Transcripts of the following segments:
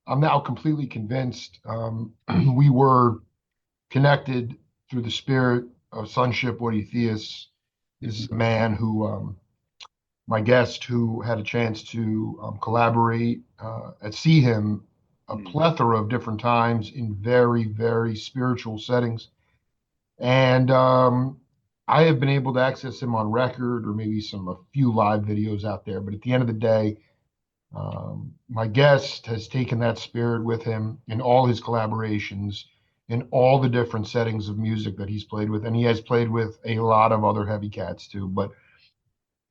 I'm now completely convinced we were connected through the spirit of sonship. What he theists is a man who, my guest, who had a chance to collaborate and see him a Mm. plethora of different times in very, very spiritual settings. And I have been able to access him on record or maybe a few live videos out there. But at the end of the day, my guest has taken that spirit with him in all his collaborations, in all the different settings of music that he's played with, and he has played with a lot of other heavy cats too. But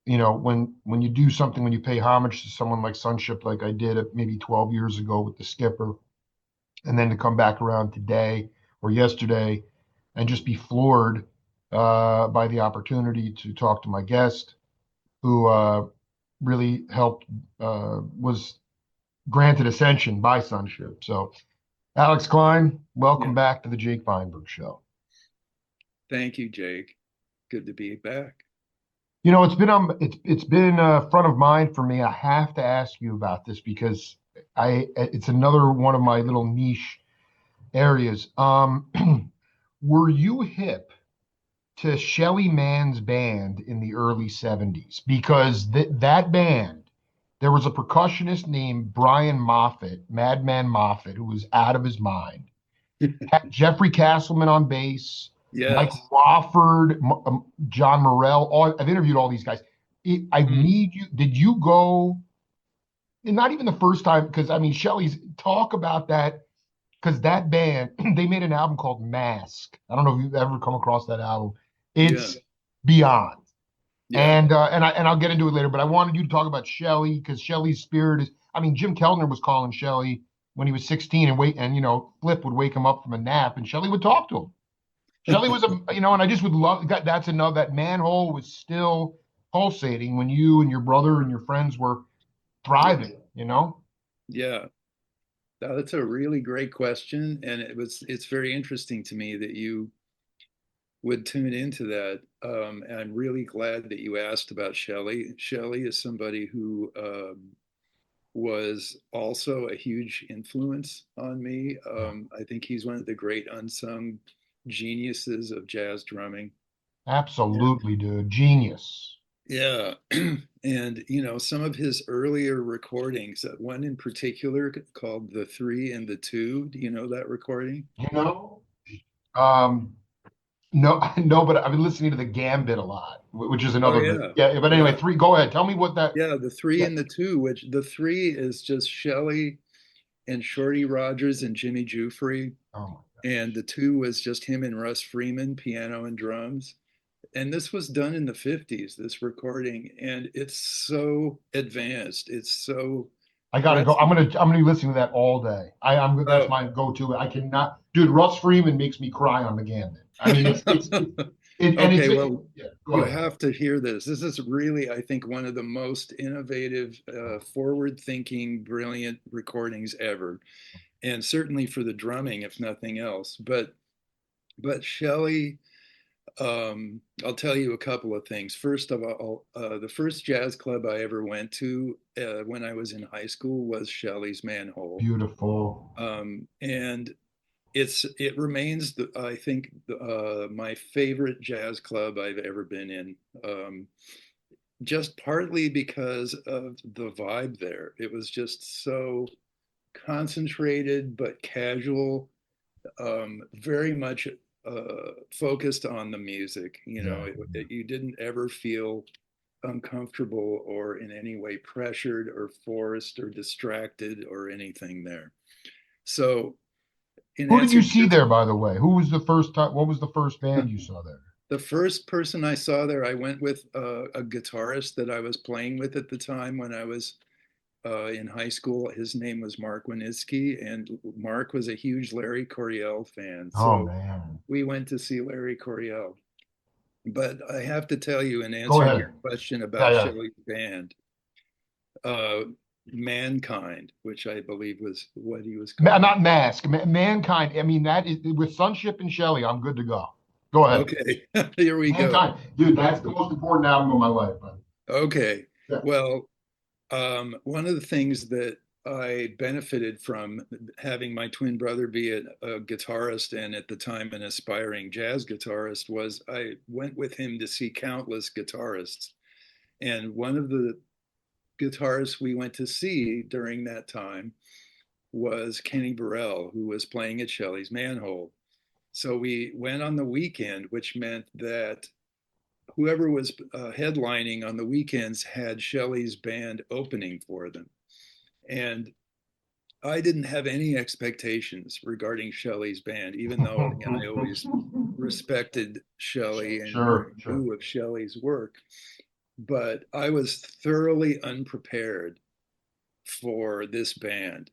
when you do something, when you pay homage to someone like Sonship, like I did maybe 12 years ago with the Skipper, and then to come back around today or yesterday and just be floored by the opportunity to talk to my guest, who really helped, was granted ascension by sonship. So, Alex Cline, welcome Yeah. back to the Jake Feinberg Show. Thank you, Jake. Good to be back. It's been front of mind for me. I have to ask you about this because I it's another one of my little niche areas. Were you hip to Shelly Mann's band in the early 70s? Because that band, there was a percussionist named Brian Moffett, Madman Moffett, who was out of his mind. Jeffrey Castleman on bass, Mike Yes. Wofford, John Morell. I've interviewed all these guys. I Mm. need you. Did you go? And not even the first time, because I mean, Shelley's talk about that because that band they made an album called Mask. I don't know if you've ever come across that album. Yeah. It's beyond. Yeah. And I'll get into it later, but I wanted you to talk about Shelley because Shelley's spirit is. I mean, Jim Kellner was calling Shelley when he was 16 and Flip would wake him up from a nap and Shelley would talk to him. Shelley was and I just would love that's another that manhole was still pulsating when you and your brother and your friends were Yeah. thriving. Yeah. Now, that's a really great question. And it's very interesting to me that you would tune into that. And I'm really glad that you asked about Shelley. Shelley is somebody who was also a huge influence on me. I think he's one of the great unsung geniuses of jazz drumming. And Absolutely, dude. Genius. yeah, and some of his earlier recordings, one in particular called "The Three and the Two." Do you know that recording? You know? Um, no, no, but I've been listening to the Gambit a lot, which is Oh another good. yeah, Yeah, but anyway, yeah, three, go ahead. Tell me what that. yeah. The Three Yeah. and the Two, which the three is just Shelley and Shorty Rogers and Jimmy Jufrey, Oh my and the two was just him and Russ Freeman, piano and drums. And this was done in the 50s, this recording, and it's so advanced. It's so I gotta go. I'm prescient. gonna I'm gonna be listening to that all day. That's Oh, my go-to. I cannot, dude. Russ Freeman makes me cry on the Gambit. I mean, and okay. Well, yeah. Go you ahead. have to hear this. This is really, I think, one of the most innovative, forward-thinking, brilliant recordings ever, and certainly for the drumming, if nothing else. But Shelley, I'll tell you a couple of things. First of all, the first jazz club I ever went to when I was in high school was Shelley's Manhole, Beautiful. and it remains, I think, my favorite jazz club I've ever been in. Just partly because of the vibe there. It was just so concentrated but casual, very much focused on the music. Yeah. You didn't ever feel uncomfortable or in any way pressured or forced or distracted or anything there. So, in Who did answer you to see your, there, by the way? Who was the first time? What was the first band you saw there? the first person I saw there, I went with a guitarist that I was playing with at the time when I was in high school. His name was Mark Winitsky, and Mark was a huge Larry Coryell fan. Oh So man. we went to see Larry Coryell. But I have to tell you, in Go answering ahead. your question Yeah, about yeah. Shelley's band, uh, Mankind, which I believe was what he was calling. Not Mask. Mankind. I mean, that is with Sunship and Shelley. I'm good to go. Go ahead. Okay, here we go. Mankind, dude. That's the most important album of my life, buddy. Okay, Yeah. well, one of the things that I benefited from having my twin brother be a guitarist and at the time an aspiring jazz guitarist was I went with him to see countless guitarists. And one of the guitarists we went to see during that time was Kenny Burrell, who was playing at Shelly's Manhole. So we went on the weekend, which meant that whoever was headlining on the weekends had Shelly's band opening for them. And I didn't have any expectations regarding Shelly's band, even though again, I always respected Shelly and Sure, sure. knew of Shelly's work. But I was thoroughly unprepared for this band.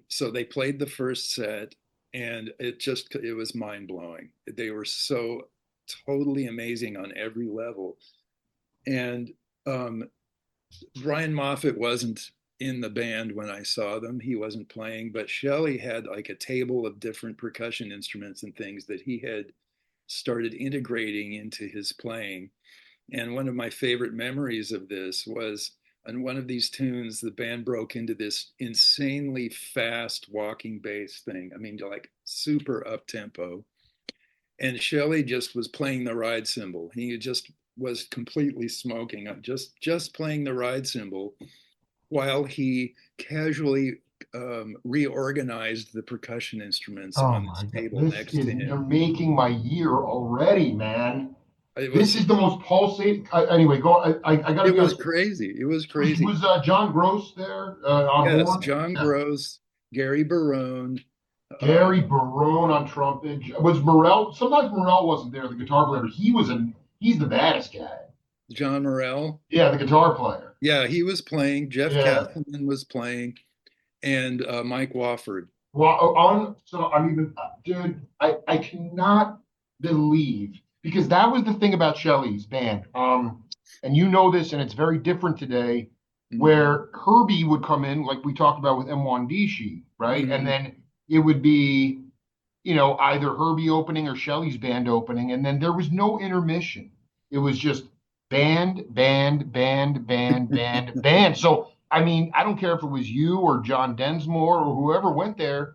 So they played the first set, and it was mind blowing. They were so totally amazing on every level. And um, Brian Moffat wasn't in the band when I saw them. He wasn't playing, but Shelly had like a table of different percussion instruments and things that he had started integrating into his playing. And one of my favorite memories of this was on one of these tunes, the band broke into this insanely fast walking bass thing. I mean, like super up tempo. And Shelly just was playing the ride cymbal. He just was completely smoking, just playing the ride cymbal while he casually reorganized the percussion instruments Oh on my this God. table next to You're him. making my year already, man. It This was is the most pulsating. Anyway, go. I gotta it be was honest. crazy. It was Was crazy. John Gross there on Yes, horn? John Yeah. Gross, Gary Barone, Gary um, Barone on trumpet. Was Morel? Sometimes Morel wasn't there. The guitar player. He's the baddest guy. John Morell. Yeah, the guitar player. Yeah, he was playing. Jeff Yeah. Castleman was playing, and Mike Wofford. Well, so I mean, dude, I cannot believe because that was the thing about Shelly's band. And you know this, and it's very different today, Mm-hmm. where Herbie would come in, like we talked about with M1 Dishi, right? And Mm-hmm. then it would be, either Herbie opening or Shelly's band opening, and then there was no intermission. It was just band, band, band, band, band, band. So I mean, I don't care if it was you or John Densmore or whoever went there,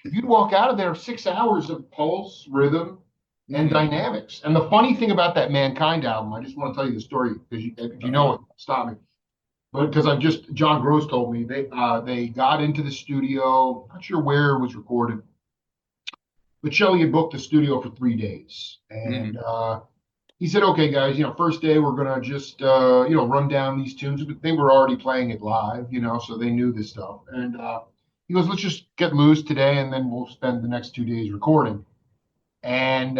you'd walk out of there 6 hours of pulse, rhythm, and Mm-hmm. dynamics. And the funny thing about that Mankind album, I just want to tell you the story because if you know Uh-huh. it, stop me. But because I've just John Gross told me they got into the studio, not sure where it was recorded, but Shelly had booked the studio for 3 days, and Mm-hmm. he said, "Okay, guys, first day we're gonna just run down these tunes, but they were already playing it live, so they knew this stuff." And he goes, "Let's just get loose today, and then we'll spend the next 2 days recording." And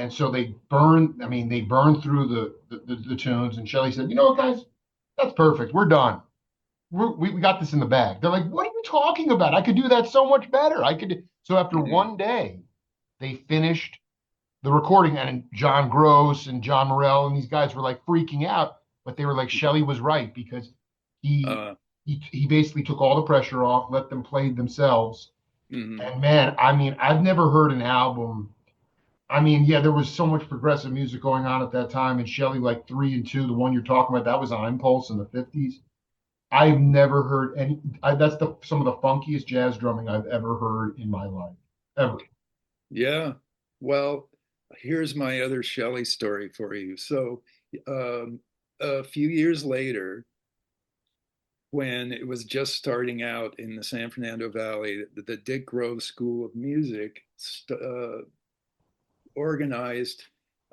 so they burned. I mean, they burned through the tunes, and Shelly said, "You know what, guys? That's perfect. We're done. We got this in the bag." They're like, "What are you talking about? I could do that so much better. I could." So after Mm-hmm. one day, they finished the recording, and John Gross and John Morell and these guys were like freaking out, but they were like, Shelly was right because he Uh, he basically took all the pressure off, let them play themselves. mm-hmm. And man, I mean, I've never heard an album. I mean, yeah, there was so much progressive music going on at that time, and Shelly like 3 and 2, the one you're talking about, that was on Impulse in the '50s. I've never heard any. That's some of the funkiest jazz drumming I've ever heard in my life, ever. Yeah. Well, here's my other Shelley story for you. So, a few years later, when it was just starting out in the San Fernando Valley, the Dick Grove School of Music organized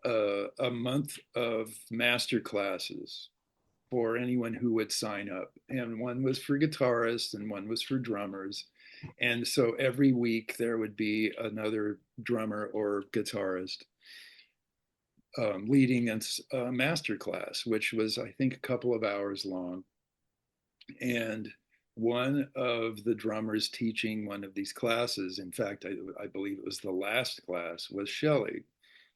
a month of master classes for anyone who would sign up. And one was for guitarists and one was for drummers. And so every week there would be another drummer or guitarist leading a master class, which was, I think, a couple of hours long. And one of the drummers teaching one of these classes, in fact, I believe it was the last class, was Shelley.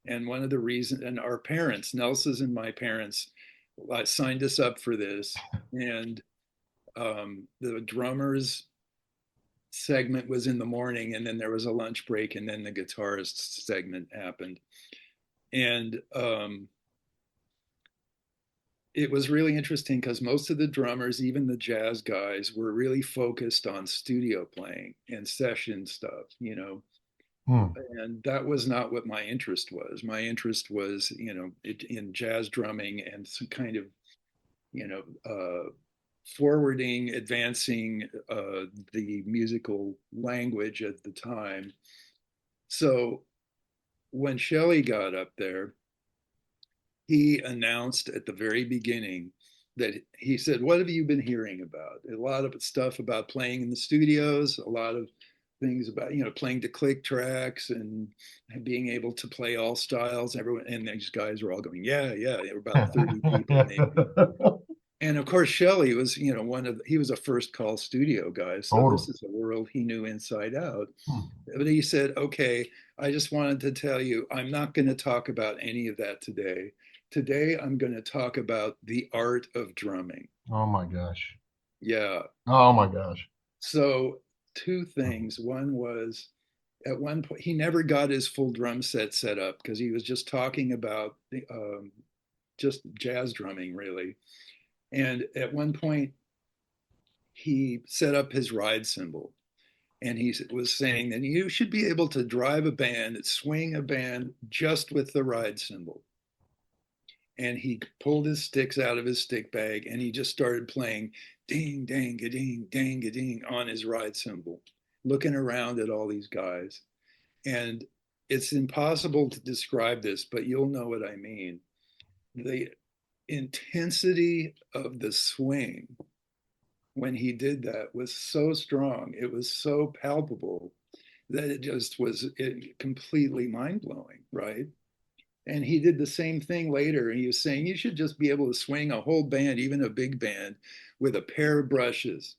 And one of the reasons, and our parents, Nelson's and my parents, signed us up for this. And the drummers segment was in the morning, and then there was a lunch break, and then the guitarist segment happened. And it was really interesting because most of the drummers, even the jazz guys, were really focused on studio playing and session stuff, Hmm. and that was not what my interest was. My interest was, in jazz drumming and some kind of, you know, forwarding, advancing the musical language at the time. So when Shelly got up there, he announced at the very beginning that he said, "What have you been hearing about? A lot of stuff about playing in the studios, a lot of things about playing to click tracks and being able to play all styles." Everyone and these guys were all going, "Yeah, yeah." There were about 30 people maybe. And of course, Shelley was, he was a first call studio guy. So Totally. this is a world he knew inside out. Hmm. But he said, "Okay, I just wanted to tell you, I'm not going to talk about any of that today. Today, I'm going to talk about the art of drumming." Oh my gosh. Yeah. Oh my gosh. So, two things. One was at one point, he never got his full drum set up because he was just talking about just jazz drumming, really. And at one point, he set up his ride cymbal. And he was saying that you should be able to drive a band, swing a band just with the ride cymbal. And he pulled his sticks out of his stick bag and he just started playing ding, dang, a ding, dang, a ding on his ride cymbal, looking around at all these guys. And it's impossible to describe this, but you'll know what I mean. The intensity of the swing when he did that was so strong, it was so palpable that it just was completely mind blowing, right? And he did the same thing later. And he was saying you should just be able to swing a whole band, even a big band, with a pair of brushes.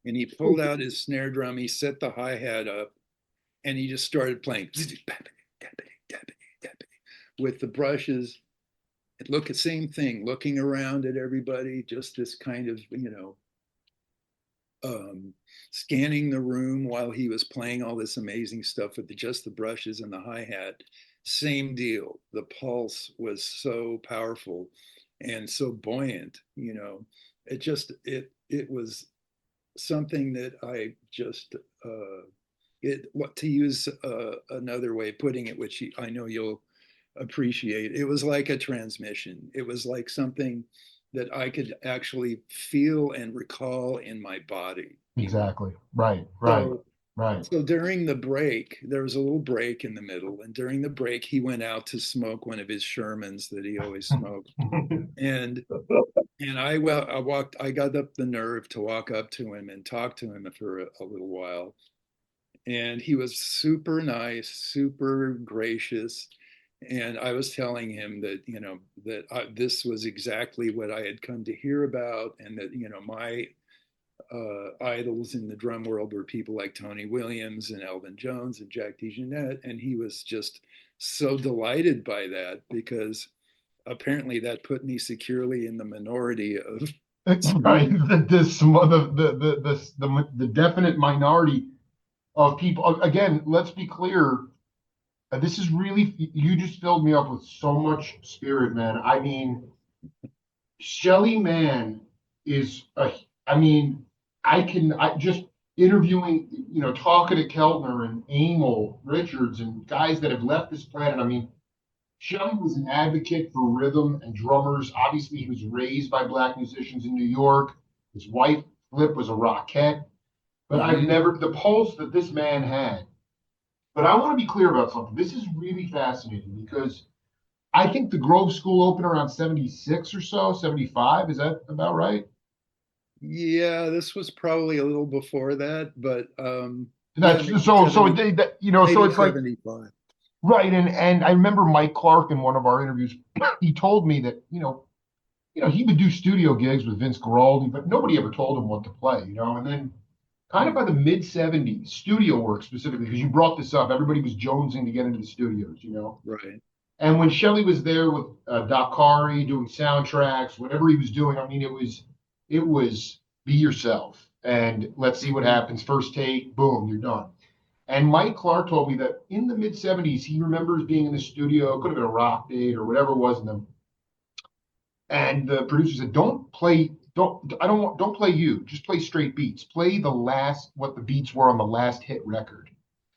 And he pulled out his snare drum, he set the hi hat up, and he just started playing with the brushes. It looked the same thing, looking around at everybody, just this kind of, um, scanning the room while he was playing all this amazing stuff with just the brushes and the hi-hat. Same deal. The pulse was so powerful and so buoyant. It was something that I just it what to use another way of putting it, which I know you'll appreciate. It was like a transmission. It was like something that I could actually feel and recall in my body. Exactly. Right. Right. So Right. so during the break, there was a little break in the middle, and during the break, he went out to smoke one of his Shermans that he always smoked. And I got up the nerve to walk up to him and talk to him for a little while. And he was super nice, super gracious. And I was telling him that, this was exactly what I had come to hear about, and that, my idols in the drum world were people like Tony Williams and Elvin Jones and Jack DeJohnette. And he was just so delighted by that because apparently that put me securely in the minority of Right. students. The definite minority of people. Again, let's be clear. This is really, you just filled me up with so much spirit, man. I mean, Shelly Manne is a, I mean, I just interviewing, talking to Keltner and Emil Richards and guys that have left this planet. I mean, Shelly was an advocate for rhythm and drummers. Obviously, he was raised by black musicians in New York. His wife, Flip, was a rockette. But I've Mm-hmm. never, the pulse that this man had. But I want to be clear about something. This is really fascinating because I think the Grove School opened around 76 or so, 75. Is that about right? Yeah, this was probably a little before that, but yeah, That's maybe so 70, so maybe it's like 75. right. And I remember Mike Clark in one of our interviews, he told me that, he would do studio gigs with Vince Guaraldi, but nobody ever told him what to play, and then kind of Hmm. by the mid 70s, studio work specifically, because you brought this up, everybody was jonesing to get into the studios. Right. And when Shelly was there with Dakari doing soundtracks, whatever he was doing, I mean, it was be yourself and let's see what Hmm. happens. First take, boom, you're done. And Mike Clark told me that in the mid 70s, he remembers being in the studio, could have been a rock date or whatever it was, and And the producer said, "Don't play, don't play you. Just play straight beats. Play the last what the beats were on the last hit record."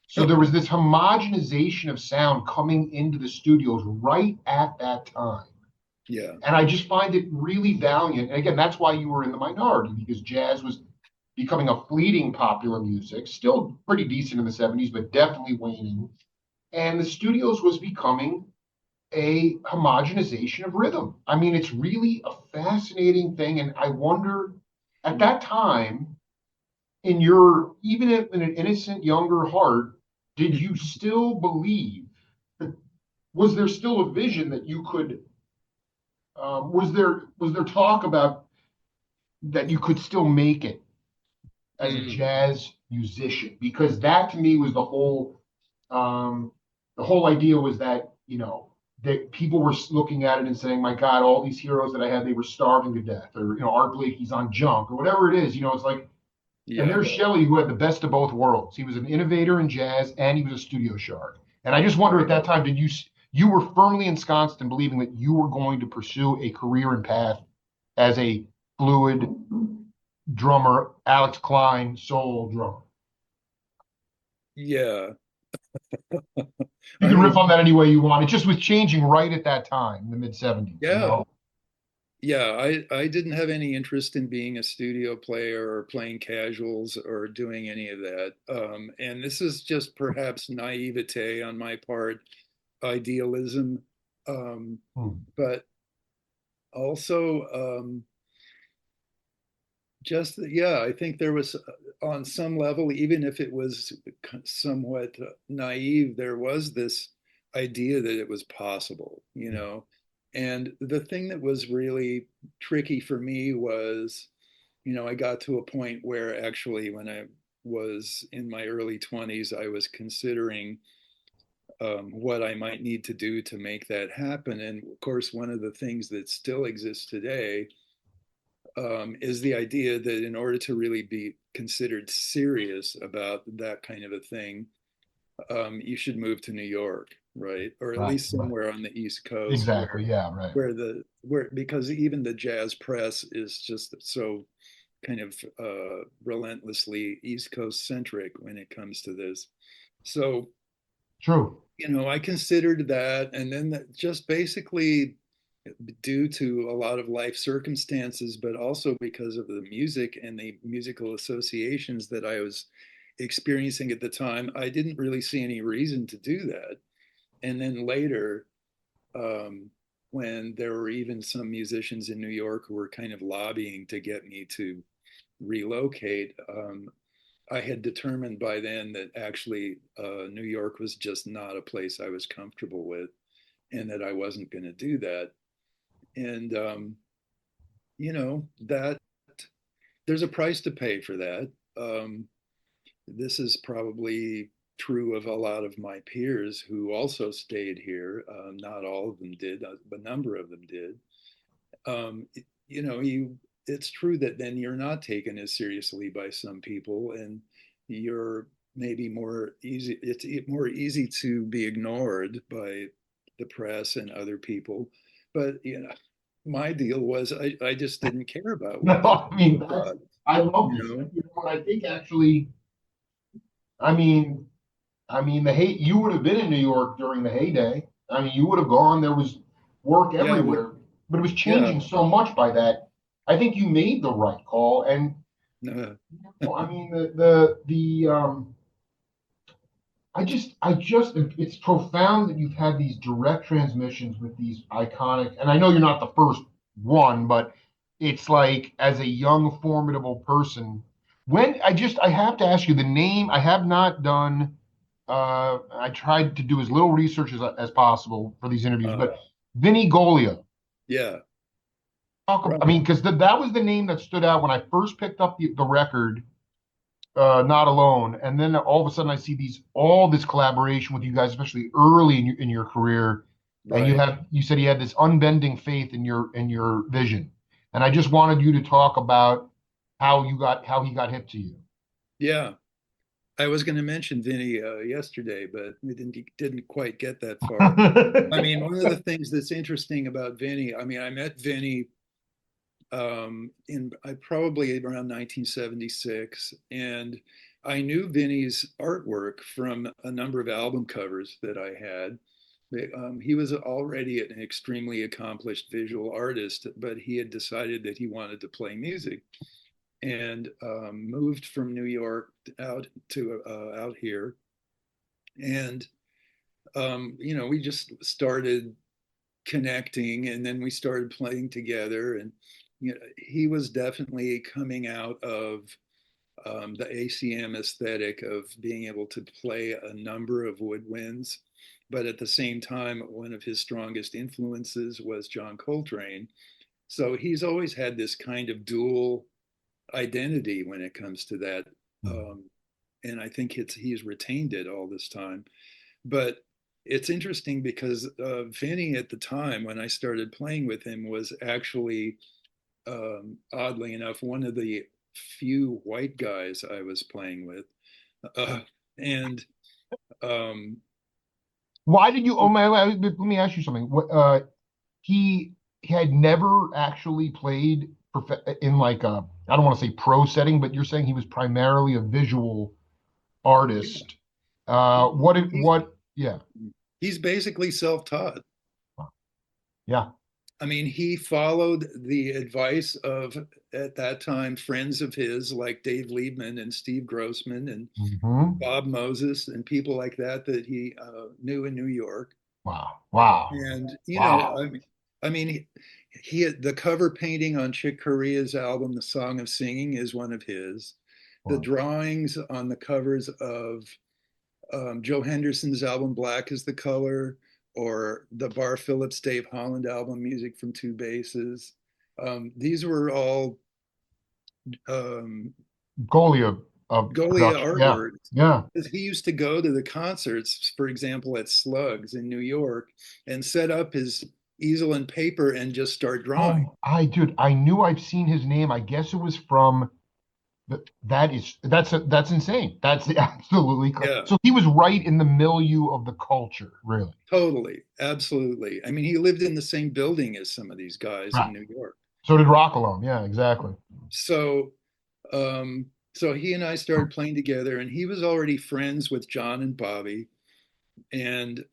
So there was this homogenization of sound coming into the studios right at that time. Yeah. And I just find it really valiant. And again, that's why you were in the minority, because jazz was becoming a fleeting popular music, still pretty decent in the 70s, but definitely waning. And the studios was becoming a homogenization of rhythm. I mean, it's really a fascinating thing. And I wonder at that time, in your, even in an innocent younger heart, did you still believe? Was there still a vision that you could? Was there talk about that you could still make it as a Mm. jazz musician? Because that to me was the whole idea was that that people were looking at it and saying, "My God, all these heroes that I had, they were starving to death," or Art Blakey's on junk, or whatever it is. It's like, and Yeah. there's Shelly, who had the best of both worlds. He was an innovator in jazz, and he was a studio shark. And I just wonder, at Right. that time, did you were firmly ensconced in believing that you were going to pursue a career and path as a fluid drummer, Alex Cline soul drummer? Yeah. You I can riff mean, on that any way you want. It just was changing right at that time, in the mid 70s, yeah. Yeah, I didn't have any interest in being a studio player or playing casuals or doing any of that. And this is just perhaps naivete on my part, idealism. Um, Hmm. but also, yeah, I think there was, on some level, even if it was somewhat naive, there was this idea that it was possible, you know. And the thing that was really tricky for me was, I got to a point where actually, when I was in my early 20s, I was considering what I might need to do to make that happen. And of course, one of the things that still exists today is the idea that in order to really be considered serious about that kind of a thing, you should move to New York, right? Or at Right, least right. somewhere on the East Coast Exactly. Yeah, right. where because even the jazz press is just so kind of relentlessly East Coast centric when it comes to this. So, True. I considered that, and then just basically due to a lot of life circumstances, but also because of the music and the musical associations that I was experiencing at the time, I didn't really see any reason to do that. And then later, um, when there were even some musicians in New York who were kind of lobbying to get me to relocate, I had determined by then that actually New York was just not a place I was comfortable with, and that I wasn't going to do that. And that there's a price to pay for that. This is probably true of a lot of my peers who also stayed here. Not all of them did, a number of them did. Um, it's true that then you're not taken as seriously by some people, and you're maybe more easy. It's more easy to be ignored by the press and other people. But my deal was I just didn't care about what the No, I mean, thought. I love You this. know, What I think actually, I mean, you would have been in New York during the heyday. I mean, you would have gone. There was work yeah, everywhere, but it was yeah, changing so much by that. I think you made the right call. And uh, I mean, it's profound that you've had these direct transmissions with these iconic, and I know you're not the first one, but it's like, as a young, formidable person, I have to ask you the name. I have not done, I tried to do as little research as possible for these interviews, uh, but Vinnie Golia. yeah, I right, mean, because that was the name that stood out when I first picked up the record, Not Alone, and then all of a sudden I see all this collaboration with you guys, especially early in your career, and right, you said you had this unbending faith in your vision, and I just wanted you to talk about how he got hip to you. yeah. I was going to mention Vinnie yesterday, but we didn't quite get that far. I mean, one of the things that's interesting about Vinnie, I mean, I met Vinnie in I probably around 1976, and I knew Vinnie's artwork from a number of album covers that I had. He was already an extremely accomplished visual artist, but he had decided that he wanted to play music and moved from New York out here, and we just started connecting, and then we started playing together, and he was definitely coming out of the ACM aesthetic of being able to play a number of woodwinds. But at the same time, one of his strongest influences was John Coltrane. So he's always had this kind of dual identity when it comes to that. Um, and I think he's retained it all this time. But it's interesting because Vinny at the time when I started playing with him was actually, oddly enough, one of the few white guys I was playing with. Uh, and um, Why did you? Oh my! Let me ask you something. He had never actually played in like a, I don't want to say pro setting, but you're saying he was primarily a visual yeah, artist. he's, What? Yeah, he's basically self-taught. yeah. I mean, he followed the advice of, at that time, friends of his like Dave Liebman and Steve Grossman and Hmm. Bob Moses and people like that that he knew in New York. Wow, wow, And wow, I mean, he had the cover painting on Chick Corea's album, The Song of Singing, is one of his. The wow. drawings on the covers of Joe Henderson's album Black is the Color, or the Bar Phillips Dave Holland album Music from Two Basses. These were all um, Golia of Golia production. Yeah, artwork. yeah. Because he used to go to the concerts, for example, at Slugs in New York, and set up his easel and paper and just start drawing. Oh, dude, I knew I've seen his name. I guess it was from that's insane. That's absolutely Yeah, so he was right in the milieu of the culture, really. totally, absolutely. I mean, he lived in the same building as some of these guys in Right. New York. So did Rockalone. Yeah, exactly. So, so he and I started playing together, and he was already friends with John and Bobby. And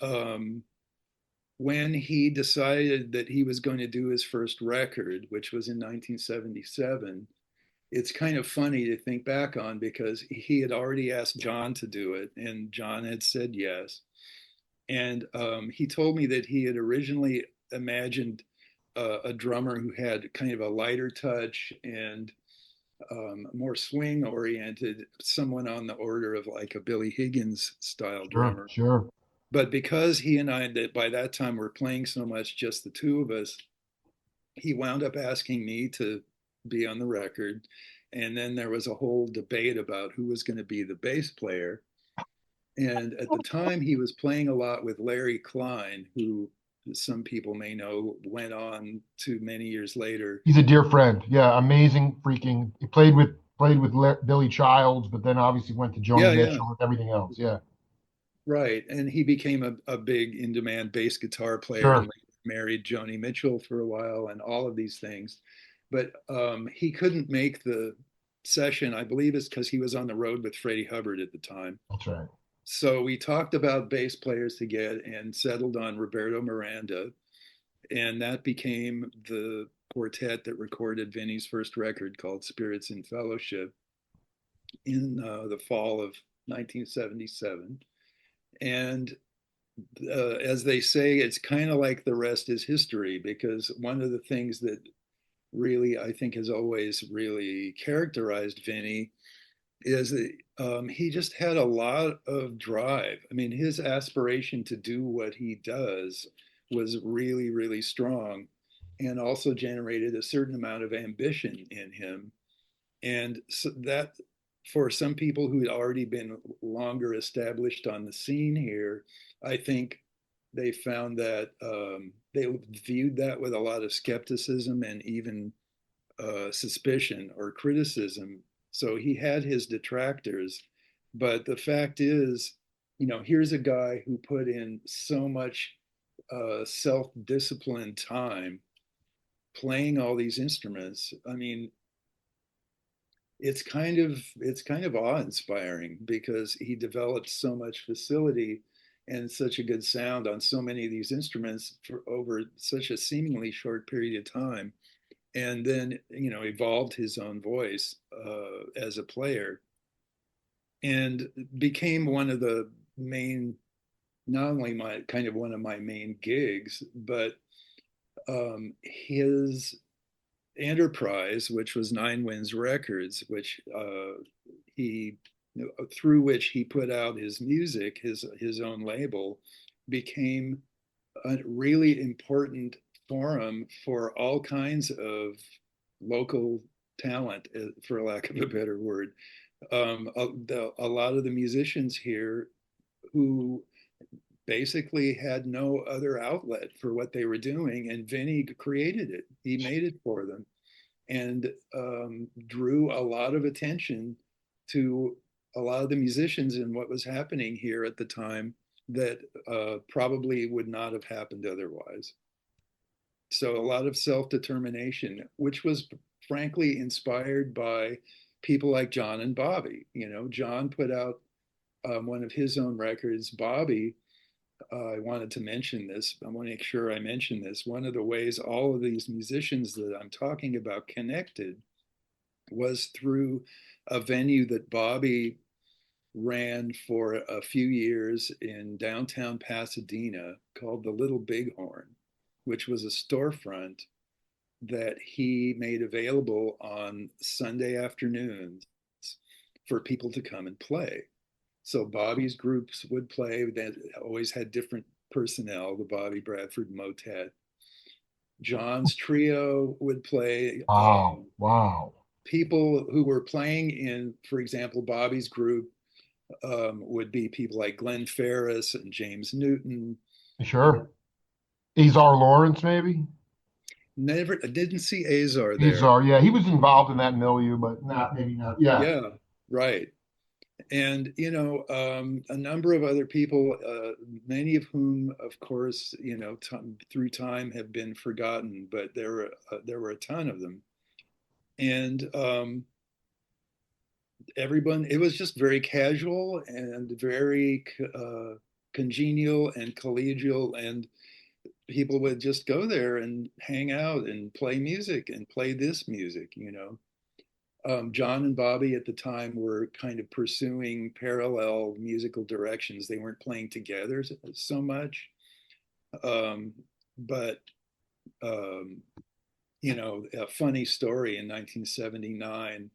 when he decided that he was going to do his first record, which was in 1977, it's kind of funny to think back on because he had already asked John to do it, and John had said yes. And he told me that he had originally imagined a drummer who had kind of a lighter touch and more swing oriented, someone on the order of like a Billy Higgins style Sure, drummer. sure. But because he and I, that by that time, were playing so much, just the two of us, he wound up asking me to be on the record. And then there was a whole debate about who was going to be the bass player. And at the time, he was playing a lot with Larry Cline, who some people may know went on to many years later. He's a dear friend. Yeah, amazing freaking. He played with Billy Childs, but then obviously went to Joni Yeah, yeah, Mitchell and everything else. Yeah, right. And he became a big in demand bass guitar player and sure. married Joni Mitchell for a while and all of these things. But he couldn't make the session. I believe it's because he was on the road with Freddie Hubbard at the time. That's right. So we talked about bass players to get and settled on Roberto Miranda. And that became the quartet that recorded Vinnie's first record called Spirits in Fellowship in the fall of 1977. And as they say, it's kind of like the rest is history because one of the things that really I think has always really characterized Vinnie is that he just had a lot of drive. I mean, his aspiration to do what he does was really, really strong and also generated a certain amount of ambition in him. And so that for some people who had already been longer established on the scene here, I think they found that they viewed that with a lot of skepticism and even suspicion or criticism. So he had his detractors, But the fact is, here's a guy who put in so much self-disciplined time playing all these instruments. I mean, it's kind of awe-inspiring because he developed so much facility and such a good sound on so many of these instruments for over such a seemingly short period of time, and then evolved his own voice as a player and became one of the main, not only my kind of one of my main gigs, but his enterprise, which was Nine Winds Records, which he through which he put out his music, his own label, became a really important forum for all kinds of local talent, for lack of a better word. A lot of the musicians here who basically had no other outlet for what they were doing, and Vinnie created it. He made it for them, and drew a lot of attention to a lot of the musicians and what was happening here at the time that probably would not have happened otherwise. So a lot of self-determination, which was frankly inspired by people like John and Bobby. John put out one of his own records. Bobby, I wanted to mention this. I want to make sure I mention this. One of the ways all of these musicians that I'm talking about connected was through a venue that Bobby ran for a few years in downtown Pasadena called the Little Bighorn, which was a storefront that he made available on Sunday afternoons for people to come and play. So Bobby's groups would play. They always had different personnel, the Bobby Bradford Motet. John's trio would play. Wow. Wow. People who were playing in, for example, Bobby's group would be people like Glenn Ferris and James Newton. Sure. Azar Lawrence, maybe? Never, I didn't see Azar there. Azar, yeah, he was involved in that milieu, but not maybe not. Yeah, Yeah, right. And a number of other people, many of whom, of course, through time have been forgotten, but there were a ton of them, and everyone. It was just very casual and very congenial and collegial, and people would just go there and hang out and play music and play this music. John and Bobby at the time were kind of pursuing parallel musical directions. They weren't playing together so much. Um, but, um, a funny story in 1979,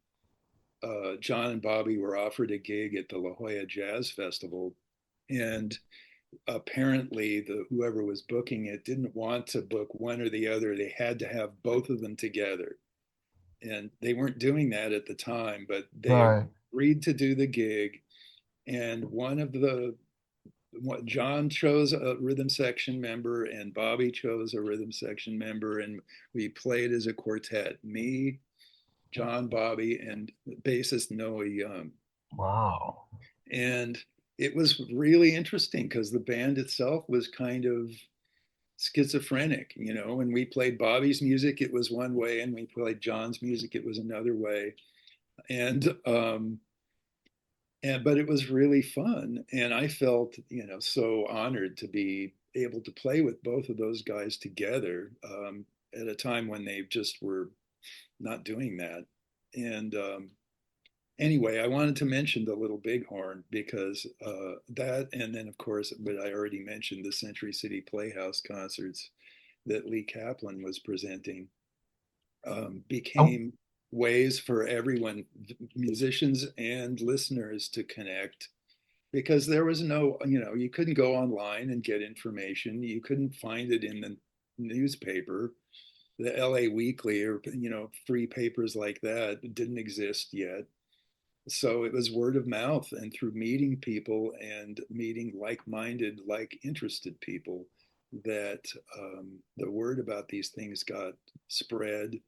John and Bobby were offered a gig at the La Jolla Jazz Festival. And apparently, whoever was booking it didn't want to book one or the other. They had to have both of them together, and they weren't doing that at the time, but they right. agreed to do the gig. And John chose a rhythm section member, and Bobby chose a rhythm section member, and we played as a quartet: me, John, Bobby, and bassist Noah Young. Wow. And it was really interesting because the band itself was kind of schizophrenic. When we played Bobby's music, it was one way, and we played John's music, it was another way. And but it was really fun, and I felt so honored to be able to play with both of those guys together, at a time when they just were not doing that. And anyway, I wanted to mention the Little Bighorn because that, and then of course, but I already mentioned the Century City Playhouse concerts that Lee Kaplan was presenting, Oh, became ways for everyone, musicians and listeners, to connect, because there was no, you couldn't go online and get information. You couldn't find it in the newspaper. The LA Weekly, or free papers like that didn't exist yet. So it was word of mouth and through meeting people and meeting like-minded, like interested people, that the word about these things got spread,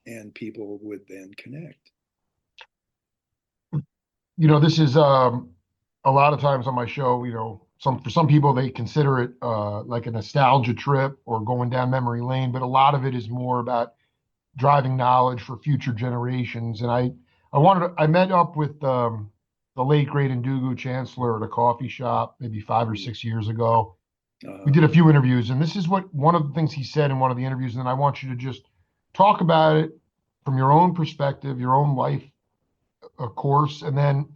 and people would then connect. this is a lot of times on my show, for some people they consider it like a nostalgia trip or going down memory lane, but a lot of it is more about driving knowledge for future generations. And I met up with the late great Ndugu Chancellor at a coffee shop maybe 5 or 6 years ago. We Uh, did a few interviews, and this is what one of the things he said in one of the interviews. And then I want you to just talk about it from your own perspective, your own life, of course, and then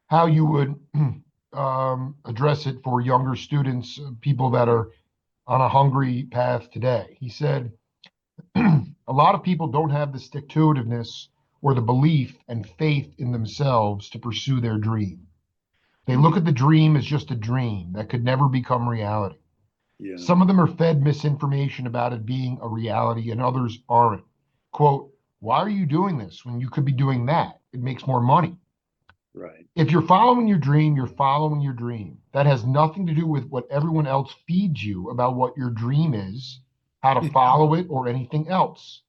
how you would address it for younger students, people that are on a hungry path today. He said, a lot of people don't have the stick to itiveness or the belief and faith in themselves to pursue their dream. They look at the dream as just a dream that could never become reality. yeah, Some of them are fed misinformation about it being a reality, and others aren't. Quote, why are you doing this when you could be doing that? It makes more money. right. If you're following your dream, you're following your dream. That has nothing to do with what everyone else feeds you about what your dream is, how to follow it, or anything else.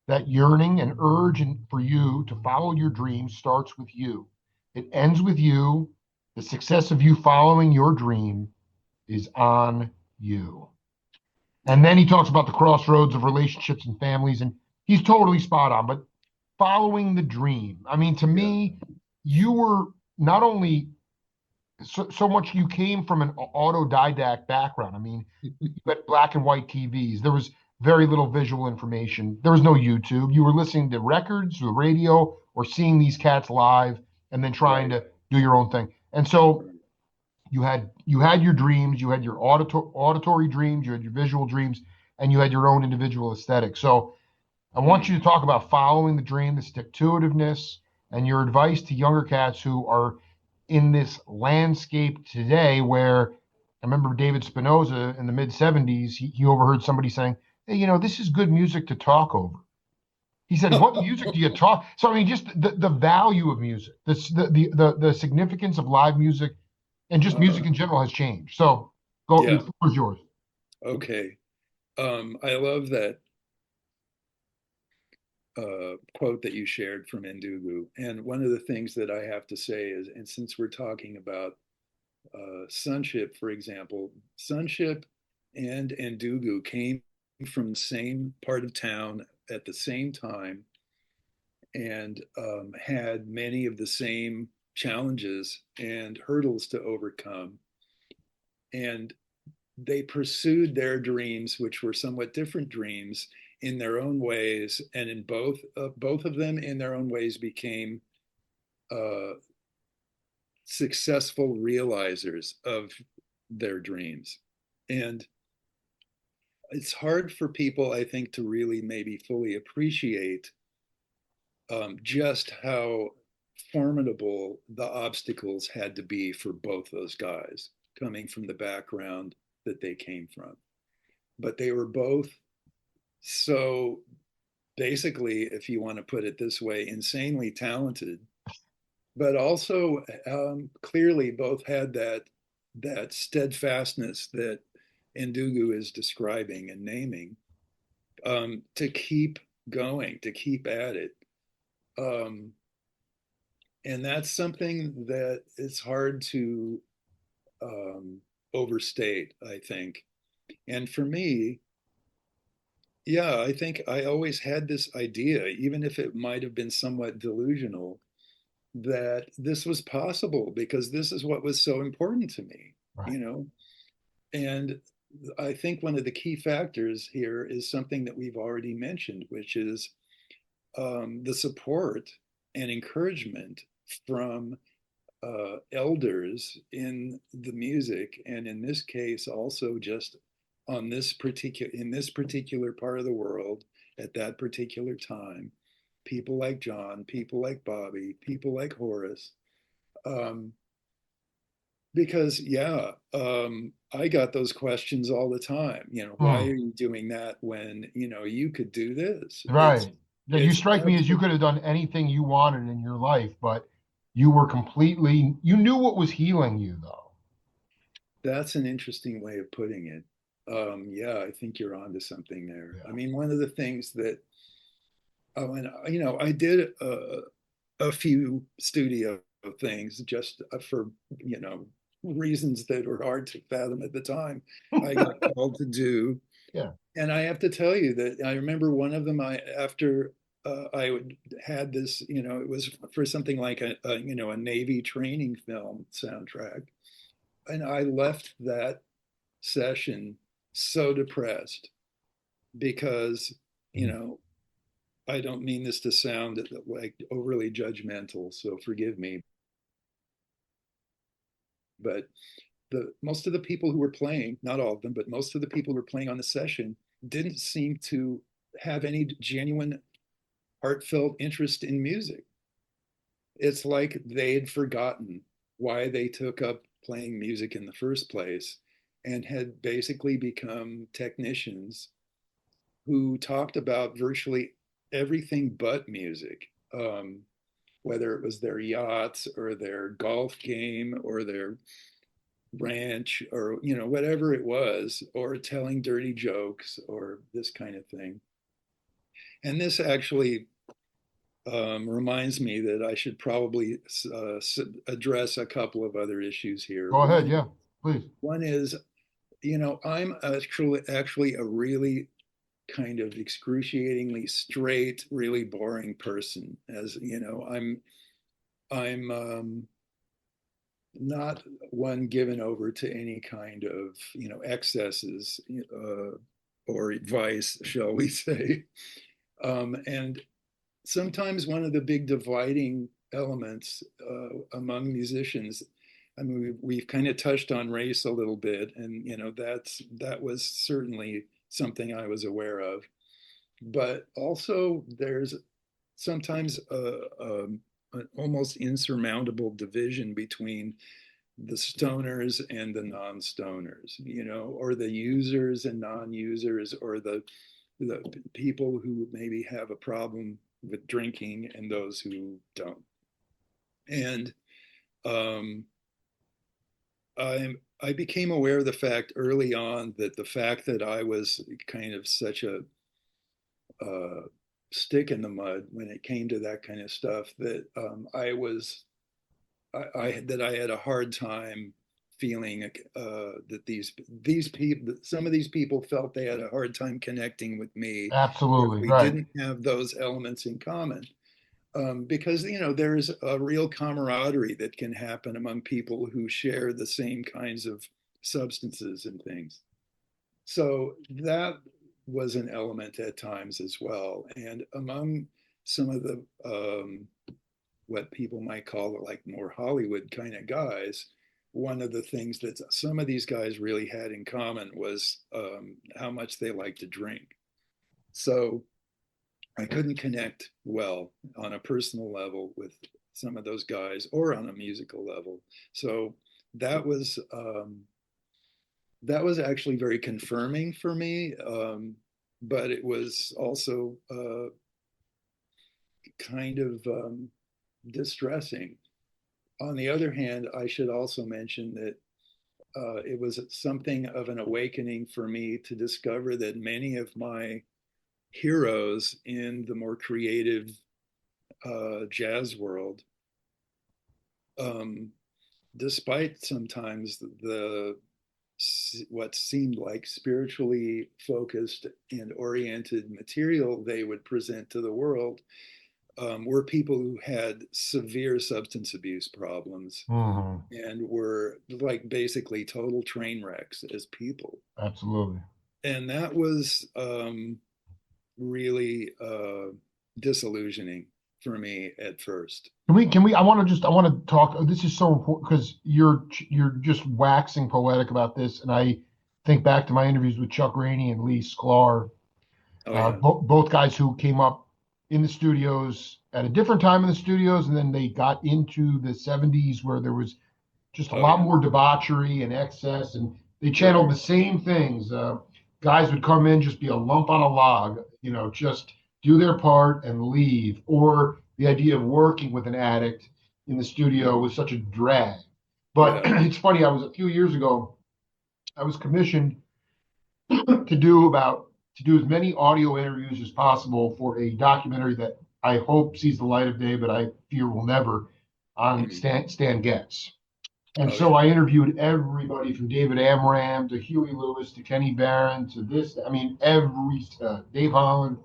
That yearning and urge for you to follow your dream starts with you. It ends with you. The success of you following your dream is on you. And Yeah, then he talks about the crossroads of relationships and families, and he's totally spot on. But following the dream, I mean, to yeah, me, you were not only so much, you came from an autodidact background. I mean, you had black and white TVs. There was very little visual information. There was no YouTube. You were listening to records, the radio, or seeing these cats live, and then trying right, to do your own thing. And so right. you had your dreams, you had your auditory dreams, you had your visual dreams, and you had your own individual aesthetic. So I want Hmm. you to talk about following the dream, the stick to itiveness, and your advice to younger cats who are in this landscape today where I remember David Spinoza in the mid 70s, he overheard somebody saying, hey, this is good music to talk over. He said, what music do you talk? So, I mean, just the value of music, the significance of live music and just music Uh, in general has changed. So, go, the yeah, floor is yours. okay. I love that quote that you shared from Ndugu. And one of the things that I have to say is, and since we're talking about Sonship, for example, Sonship and Ndugu came from the same part of town at the same time and had many of the same challenges and hurdles to overcome. And they pursued their dreams, which were somewhat different dreams, in their own ways, and in both of them, in their own ways, became uh, successful realizers of their dreams. And it's hard for people, I think, to really maybe fully appreciate just how formidable the obstacles had to be for both those guys coming from the background that they came from. But they were both so basically, if you want to put it this way, insanely talented, but also clearly both had that steadfastness that Ndugu is describing and naming, to keep going, to keep at it. Um, and that's something that it's hard to um, overstate, I think. And for me, yeah, I think I always had this idea, even if it might have been somewhat delusional, that this was possible because this is what was so important to me, Right. you know? And I think one of the key factors here is something that we've already mentioned, which is the support and encouragement from elders in the music, and in this case, also just on this particular in this particular part of the world at that particular time. People like John, people like Bobby, people like Horace, um, because yeah, I got those questions all the time. Why Hmm. are you doing that when you could do this? It's Right. Yeah, you it's strike me as you absolutely could have done anything you wanted in your life, but you knew what was healing you, though. That's an interesting way of putting it. Yeah, I think you're onto something there. I Yeah. mean, one of the things that, oh, and I did a few studio things just for, reasons that were hard to fathom at the time. I got called to do. Yeah. And I have to tell you that I remember one of them. After had this, it was for something like a Navy training film soundtrack, and I left that session so depressed because, you know, I don't mean this to sound like overly judgmental, so forgive me, but the most of the people who were playing, not all of them, but most of the people who were playing on the session didn't seem to have any genuine heartfelt interest in music. It's like they had forgotten why they took up playing music in the first place and had basically become technicians who talked about virtually everything but music, whether it was their yachts or their golf game or their ranch or whatever it was, or telling dirty jokes or this kind of thing. And this actually reminds me that I should probably address a couple of other issues here. Go ahead. Yeah, please. One is, I'm actually a really kind of excruciatingly straight, really boring person. As you know, I'm not one given over to any kind of excesses or vice, shall we say. And sometimes one of the big dividing elements among musicians, I mean, we've kind of touched on race a little bit, and that was certainly something I was aware of. But also, there's sometimes an almost insurmountable division between the stoners and the non-stoners, or the users and non-users, or the people who maybe have a problem with drinking and those who don't. And um, I became aware of the fact early on that the fact that I was kind of such a stick in the mud when it came to that kind of stuff, that that I had a hard time feeling that these people, some of these people felt they had a hard time connecting with me if Absolutely. we Right. didn't have those elements in common. Because there's a real camaraderie that can happen among people who share the same kinds of substances and things. So that was an element at times as well. And among some of the what people might call like more Hollywood kind of guys, one of the things that some of these guys really had in common was how much they like to drink. So I couldn't connect well on a personal level with some of those guys or on a musical level. So that was actually very confirming for me, but it was also kind of distressing. On the other hand, I should also mention that it was something of an awakening for me to discover that many of my heroes in the more creative jazz world, um, despite sometimes the what seemed like spiritually focused and oriented material they would present to the world, were people who had severe substance abuse problems Hmm. and were like basically total train wrecks as people. Absolutely. And that was really disillusioning for me at first. Can we, I want to talk, this is so important because you're just waxing poetic about this. And I think back to my interviews with Chuck Rainey and Lee Sklar, Oh, yeah. both guys who came up in the studios at a different time in the studios. And then they got into the 70s where there was just a Oh, lot yeah. more debauchery and excess, and they Right. channeled the same things. Guys would come in, just be a lump on a log, just do their part and leave. Or the idea of working with an addict in the studio was such a drag. But Yeah. it's funny, I was a few years ago, I was commissioned to do as many audio interviews as possible for a documentary that I hope sees the light of day, but I fear will never. on Mm. Stan Getz. And Oh so yeah. I interviewed everybody from David Amram to Huey Lewis to Kenny Barron to this. I mean, Dave Holland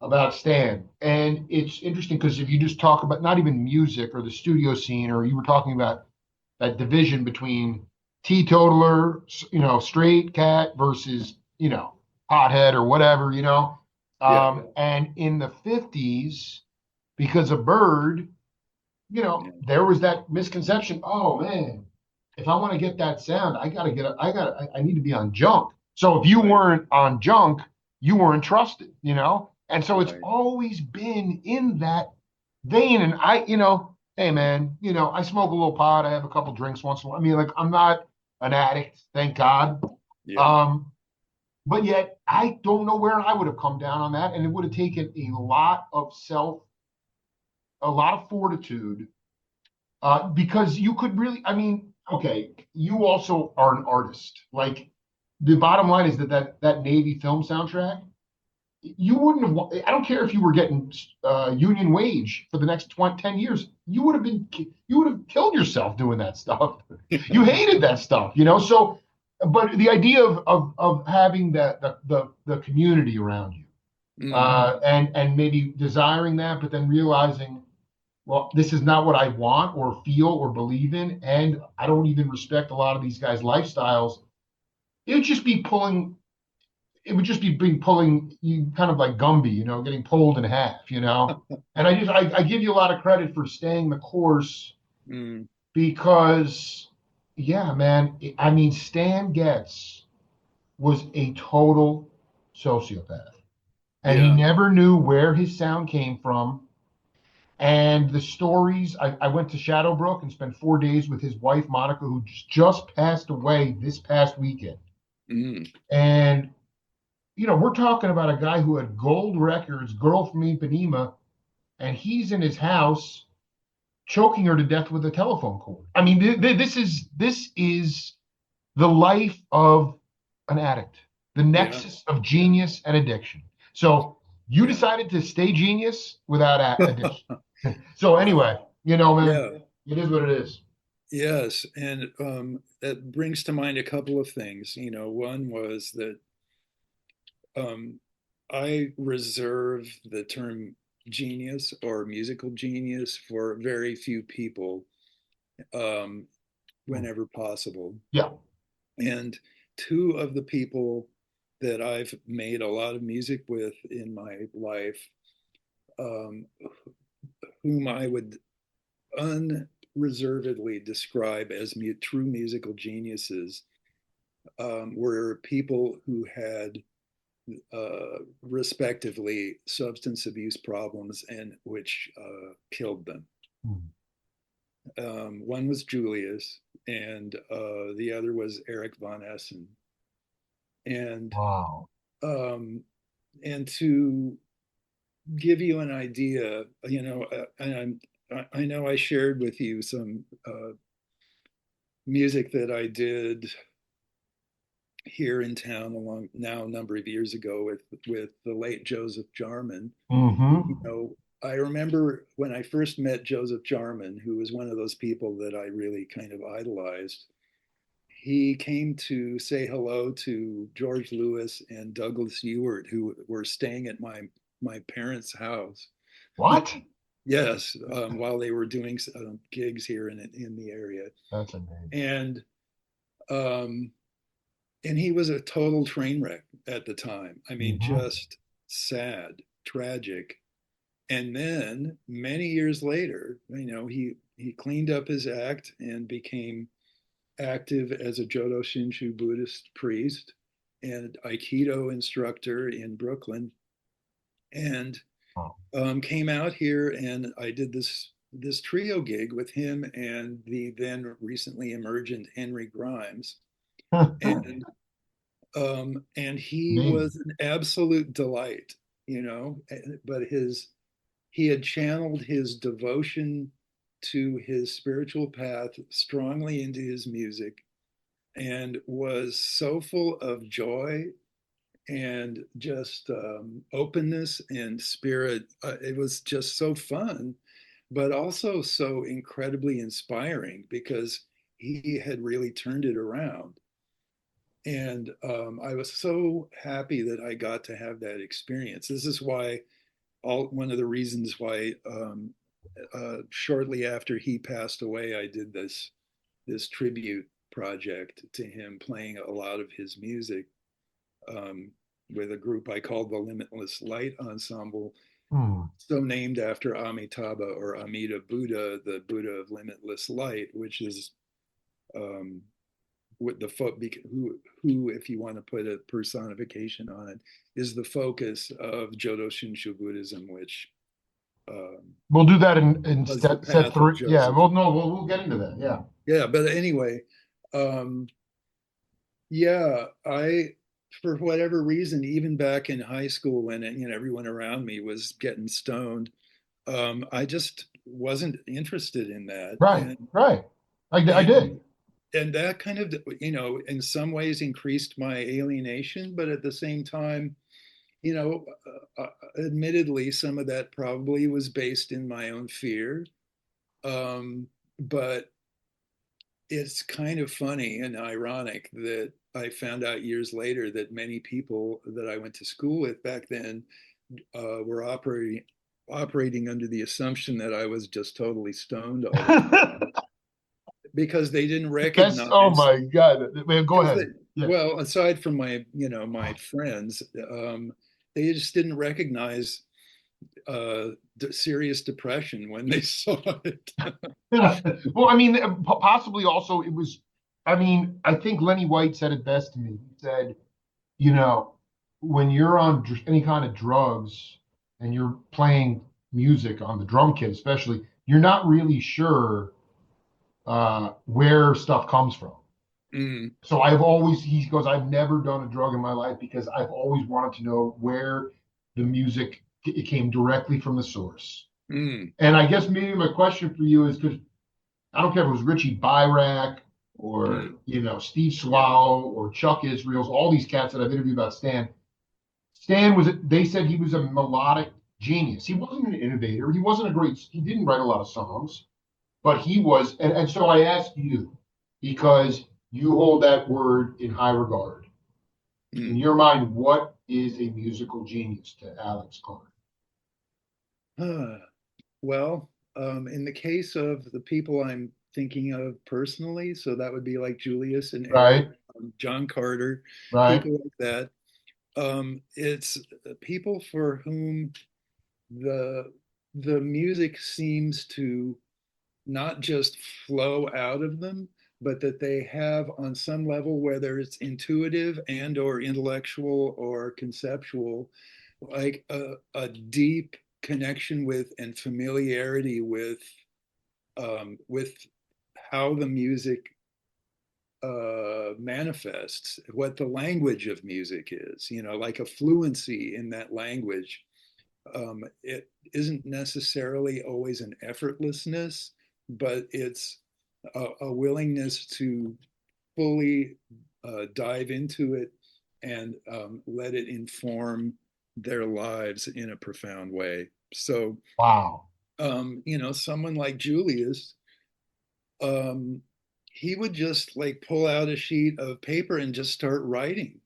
about Stan. And it's interesting because if you just talk about not even music or the studio scene, or you were talking about that division between teetotaler, straight cat versus, hothead or whatever, Yeah. And in the 50s, because of Bird, Yeah. there was that misconception. Oh man, if I want to get that sound, I need to be on junk. So if you Right. weren't on junk, you weren't trusted. And so it's Right. always been in that vein. And hey man, I smoke a little pot. I have a couple drinks once in a while. I mean, like I'm not an addict, thank God. Yeah. Um, but yet I don't know where I would have come down on that. And it would have taken a lot of fortitude because you could really, I mean, okay, you also are an artist. Like the bottom line is that Navy film soundtrack, you wouldn't have. I don't care if you were getting union wage for the next 10 years. You would have killed yourself doing that stuff. You hated that stuff. So, but the idea of having the community around you, Mm. and maybe desiring that, but then realizing well, this is not what I want or feel or believe in, and I don't even respect a lot of these guys' lifestyles. It would just be pulling. It would just be being pulling you kind of like Gumby, getting pulled in half. And I give you a lot of credit for staying the course Mm. because, yeah, man. I mean, Stan Getz was a total sociopath, and he Yeah. never knew where his sound came from. And the stories, I went to Shadowbrook and spent 4 days with his wife, Monica, who just passed away this past weekend. Mm. And, we're talking about a guy who had gold records, Girl from Ipanema, and he's in his house choking her to death with a telephone cord. I mean, this is the life of an addict, the Yeah. nexus of Yeah. genius and addiction. So you Yeah. decided to stay genius without addiction. So Well, anyway, man, yeah. it is what it is. Yes. And that brings to mind a couple of things. One was that um, I reserve the term genius or musical genius for very few people um, whenever possible. Yeah. And two of the people that I've made a lot of music with in my life, um, whom I would unreservedly describe as true musical geniuses, were people who had respectively substance abuse problems and which killed them. Hmm. One was Julius, and the other was Eric von Essen. And Wow. um, and to give you an idea, and I know I shared with you some music that I did here in town along now a number of years ago with the late Joseph Jarman. You Mm-hmm. know, I remember when I first met Joseph Jarman, who was one of those people that I really kind of idolized. He came to say hello to George Lewis and Douglas Ewart, who were staying at my parents' house. What? Yes, while they were doing gigs here in the area, That's amazing. and um, and he was a total train wreck at the time. I mean, Mm-hmm. just sad, tragic. And then many years later, he cleaned up his act and became active as a Jodo Shinshu Buddhist priest and Aikido instructor in Brooklyn, and Oh. came out here and I did this trio gig with him and the then recently emergent Henry Grimes, and and he Amazing. was an absolute delight, but he had channeled his devotion to his spiritual path strongly into his music and was so full of joy and just openness and spirit. It was just so fun but also so incredibly inspiring because he had really turned it around. And I was so happy that I got to have that experience. This is why one of the reasons why shortly after he passed away, I did this tribute project to him, playing a lot of his music um, with a group I called the Limitless Light Ensemble, Hmm. so named after Amitabha or Amida Buddha, the Buddha of limitless light, which is um, with the who, if you want to put a personification on it, is the focus of Jodo Shinshu Buddhism, which um, We'll do that in was the set path of three. Yeah, Joseph. well, no, we'll get into that. Yeah. Yeah, but anyway, um, yeah, for whatever reason, even back in high school when everyone around me was getting stoned, I just wasn't interested in that, Right. Right. I and did. and that kind of in some ways increased my alienation, but at the same time, you know, admittedly, some of that probably was based in my own fear, but it's kind of funny and ironic that I found out years later that many people that I went to school with back then were operating under the assumption that I was just totally stoned all the time because they didn't That's, oh recognize my God. Man, go because they, ahead. Yeah. well, aside from my friends, they just didn't recognize serious depression when they saw it. Well, I mean, possibly also it was, I mean, I think Lenny White said it best to me. He said, you know, when you're on any kind of drugs and you're playing music on the drum kit, especially, you're not really sure where stuff comes from. Mm, So I've always, he goes, I've never done a drug in my life because I've always wanted to know where the music, it came directly from the source. mm, And I guess maybe my question for you is because I don't care if it was Richie Byrack or, mm, Steve yeah. Swallow or Chuck Israels, all these cats that I've interviewed about Stan. Stan was, they said he was a melodic genius. He wasn't an innovator. He didn't write a lot of songs, but he was. And so I ask you, because you hold that word in high regard, in Mm. your mind, what is a musical genius to Alex Klein? Well, in the case of the people I'm thinking of personally, so that would be like Julius and Eric, Right, John Carter, right. people like that. It's people for whom the the music seems to not just flow out of them, but that they have on some level, whether it's intuitive and or intellectual or conceptual, like a deep connection with and familiarity with how the music manifests, what the language of music is, like a fluency in that language. It isn't necessarily always an effortlessness, but it's a willingness to fully dive into it and let it inform their lives in a profound way. So, Wow. someone like Julius, um, he would just like pull out a sheet of paper and just start writing.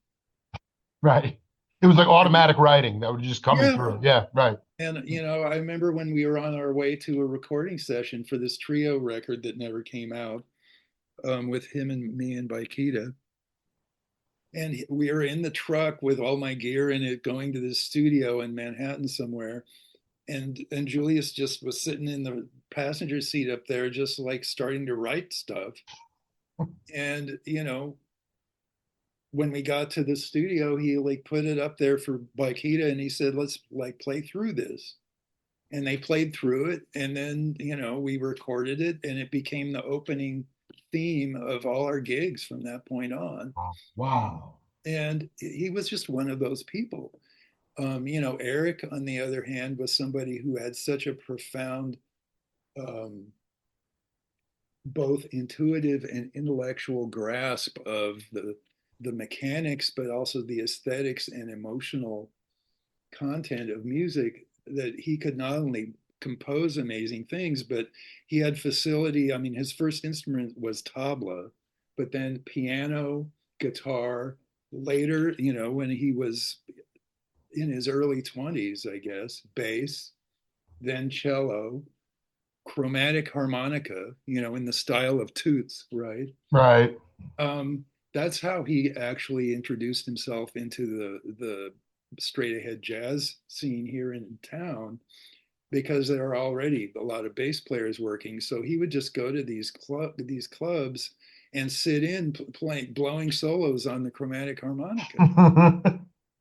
Right. It was like And automatic writing that was just coming yeah, through. Yeah, right. and I remember when we were on our way to a recording session for this trio record that never came out, with him and me and Baikita. And we were in the truck with all my gear in it, going to this studio in Manhattan somewhere. And Julius just was sitting in the passenger seat up there, just like starting to write stuff. And when we got to the studio, he like put it up there for Baikita, and he said, "Let's like play through this." And they played through it, and then we recorded it, and it became the opening theme of all our gigs from that point on. Wow. And he was just one of those people. Eric, on the other hand, was somebody who had such a profound um, both intuitive and intellectual grasp of the mechanics, but also the aesthetics and emotional content of music, that he could not only compose amazing things, but he had facility. I mean, his first instrument was tabla, but then piano, guitar. Later, when he was in his early 20s, I guess, bass, then cello, chromatic harmonica, in the style of Toots, right? Right. Um, that's how he actually introduced himself into the straight ahead jazz scene here in town, because there are already a lot of bass players working. So he would just go to these clubs and sit in playing blowing solos on the chromatic harmonica.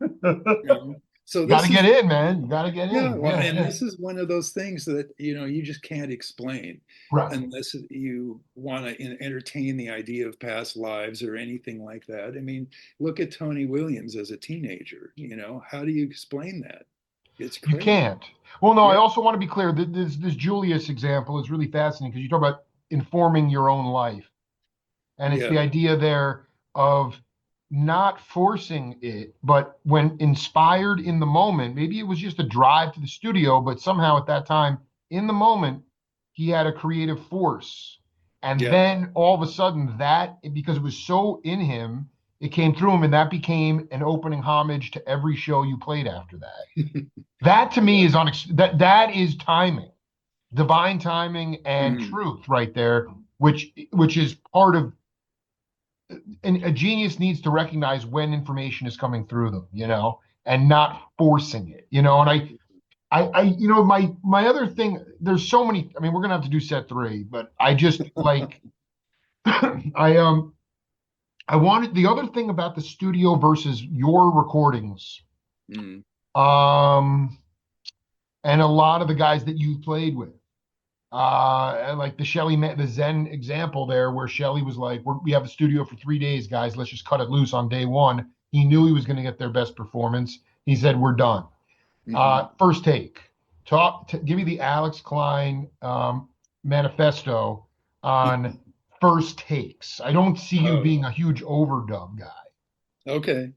You know? So Got to this get is in, man. You got to get Yeah, in. well, Yeah, and yeah. this is one of those things that you just can't explain Right. unless you want to entertain the idea of past lives or anything like that. I mean, look at Tony Williams as a teenager. How do you explain that? It's You crazy. can't. Well, no, I Yeah, also want to be clear that this Julius example is really fascinating because you talk about informing your own life. And it's yeah, the idea there of not forcing it, but when inspired in the moment, maybe it was just a drive to the studio, but somehow at that time, in the moment, he had a creative force. And yeah. then all of a sudden, because it was so in him, it came through him, and that became an opening homage to every show you played after that. That to me Yeah. is that is timing, divine timing and Mhm. truth right there, which is part of, and a genius needs to recognize when information is coming through them, and not forcing it, and my other thing, there's so many, I mean, we're gonna have to do set three, but I just like, I I wanted the other thing about the studio versus your recordings, Mhm. um, and a lot of the guys that you've played with. And like the Zen example there, where Shelly was like, "We have a studio for 3 days, guys. Let's just cut it loose on day one." He knew he was going to get their best performance. He said, "We're done." Mhm. First take. Give me the Alex Cline manifesto on first takes. I don't see you Oh, being a huge overdub guy. okay.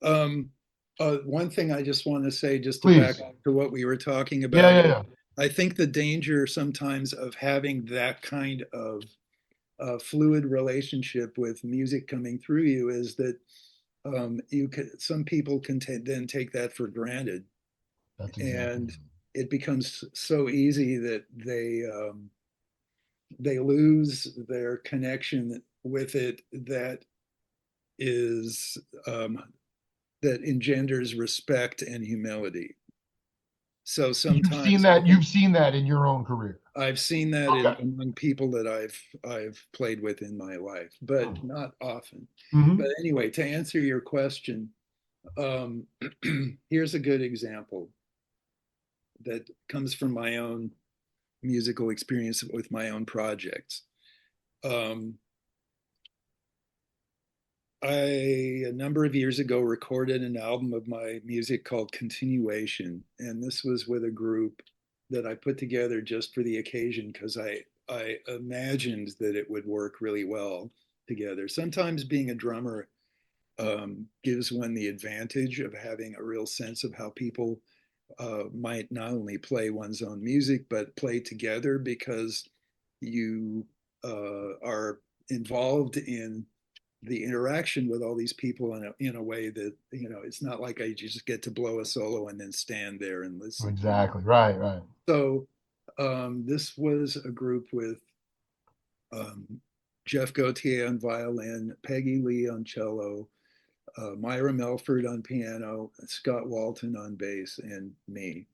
Um, one thing I just want to say, just to back Please. to what we were talking Yeah, about, yeah, is yeah. I think the danger sometimes of having that kind of fluid relationship with music coming through you is that some people can then take that for granted, That's exactly and it. it becomes so easy that they lose their connection with it, is um, that engenders respect and humility. So sometimes I think You've seen that in your own career. I've seen that Okay. among people that I've played with in my life, but not often. But Hmm. anyway, to answer your question, um, here's a good example that comes from my own musical experience with my own projects. Um, I, a number of years ago, recorded an album of my music called Continuation, and this was with a group that I put together just for the occasion because I imagined that it would work really well together. Sometimes being a drummer gives one the advantage of having a real sense of how people might not only play one's own music but play together, because you are involved in the interaction with all these people in a way that it's not like I just get to blow a solo and then stand there and listen. Exactly. Right, right. So this was a group with um, Jeff Gautier on violin, Peggy Lee on cello, Myra Melford on piano, Scott Walton on bass, and me.